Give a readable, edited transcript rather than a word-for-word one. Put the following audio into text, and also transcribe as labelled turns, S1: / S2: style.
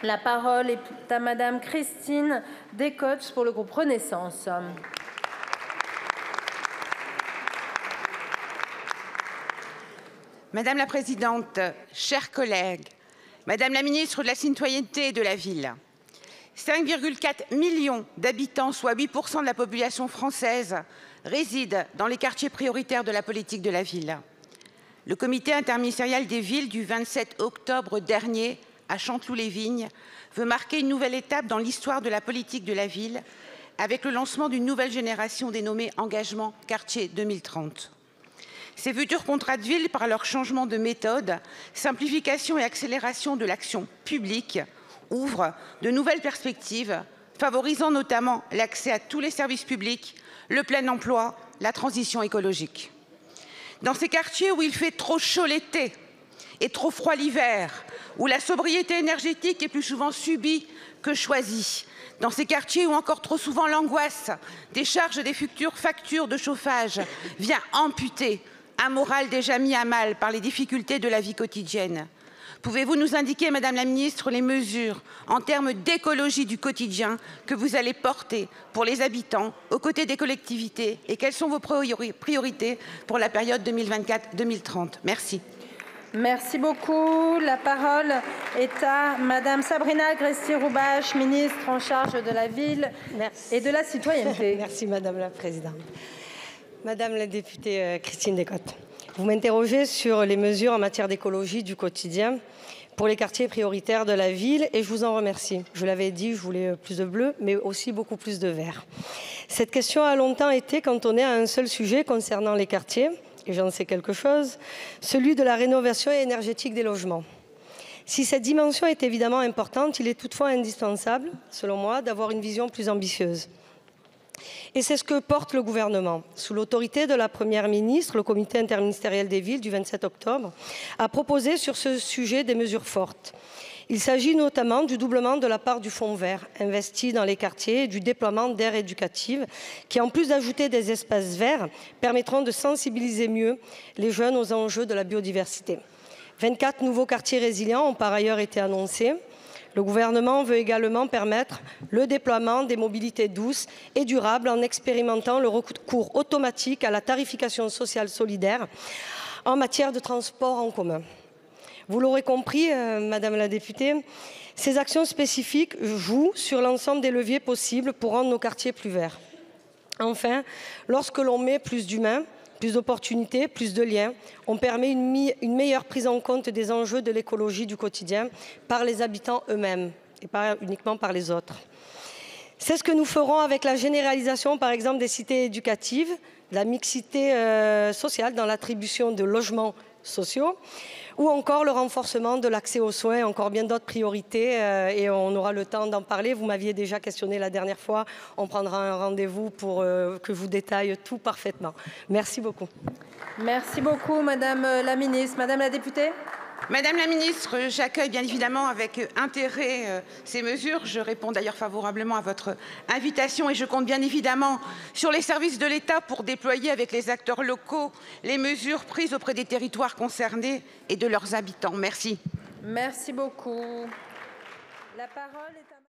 S1: La parole est à Madame Christine Descotes pour le groupe Renaissance.
S2: Madame la Présidente, chers collègues, Madame la Ministre de la Citoyenneté et de la Ville, 5,4 millions d'habitants, soit 8% de la population française, résident dans les quartiers prioritaires de la politique de la ville. Le comité interministériel des villes du 27 octobre dernier à Chanteloup-les-Vignes veut marquer une nouvelle étape dans l'histoire de la politique de la ville avec le lancement d'une nouvelle génération dénommée Engagement Quartier 2030. Ces futurs contrats de ville, par leur changement de méthode, simplification et accélération de l'action publique, ouvrent de nouvelles perspectives, favorisant notamment l'accès à tous les services publics, le plein emploi, la transition écologique. Dans ces quartiers où il fait trop chaud l'été et trop froid l'hiver, où la sobriété énergétique est plus souvent subie que choisie, dans ces quartiers où encore trop souvent l'angoisse des charges des futures factures de chauffage vient amputer un moral déjà mis à mal par les difficultés de la vie quotidienne. Pouvez-vous nous indiquer, Madame la Ministre, les mesures en termes d'écologie du quotidien que vous allez porter pour les habitants aux côtés des collectivités et quelles sont vos priorités pour la période 2024-2030 ? Merci.
S1: Merci beaucoup. La parole est à Madame Sabrina Agresti-Roubache, ministre en charge de la ville et de la citoyenneté.
S3: Merci Madame la Présidente. Madame la députée Christine Descotes, vous m'interrogez sur les mesures en matière d'écologie du quotidien pour les quartiers prioritaires de la ville et je vous en remercie. Je l'avais dit, je voulais plus de bleu, mais aussi beaucoup plus de vert. Cette question a longtemps été cantonnée à un seul sujet concernant les quartiers, et j'en sais quelque chose, celui de la rénovation énergétique des logements. Si cette dimension est évidemment importante, il est toutefois indispensable, selon moi, d'avoir une vision plus ambitieuse. Et c'est ce que porte le gouvernement. Sous l'autorité de la Première ministre, le comité interministériel des villes du 27 octobre a proposé sur ce sujet des mesures fortes. Il s'agit notamment du doublement de la part du fonds vert investi dans les quartiers et du déploiement d'aires éducatives qui, en plus d'ajouter des espaces verts, permettront de sensibiliser mieux les jeunes aux enjeux de la biodiversité. 24 nouveaux quartiers résilients ont par ailleurs été annoncés. Le gouvernement veut également permettre le déploiement des mobilités douces et durables en expérimentant le recours automatique à la tarification sociale solidaire en matière de transport en commun. Vous l'aurez compris, Madame la députée, ces actions spécifiques jouent sur l'ensemble des leviers possibles pour rendre nos quartiers plus verts. Enfin, lorsque l'on met plus d'humains, plus d'opportunités, plus de liens, on permet une meilleure prise en compte des enjeux de l'écologie du quotidien par les habitants eux-mêmes et pas uniquement par les autres. C'est ce que nous ferons avec la généralisation, par exemple, des cités éducatives, la mixité sociale dans l'attribution de logements sociaux ou encore le renforcement de l'accès aux soins, encore bien d'autres priorités et on aura le temps d'en parler. Vous m'aviez déjà questionné la dernière fois, on prendra un rendez-vous pour que je vous détaille tout parfaitement. Merci beaucoup.
S1: Merci beaucoup Madame la Ministre. Madame la députée.
S2: Madame la Ministre, j'accueille bien évidemment avec intérêt ces mesures. Je réponds d'ailleurs favorablement à votre invitation et je compte bien évidemment sur les services de l'État pour déployer avec les acteurs locaux les mesures prises auprès des territoires concernés et de leurs habitants. Merci.
S1: Merci beaucoup. La parole est à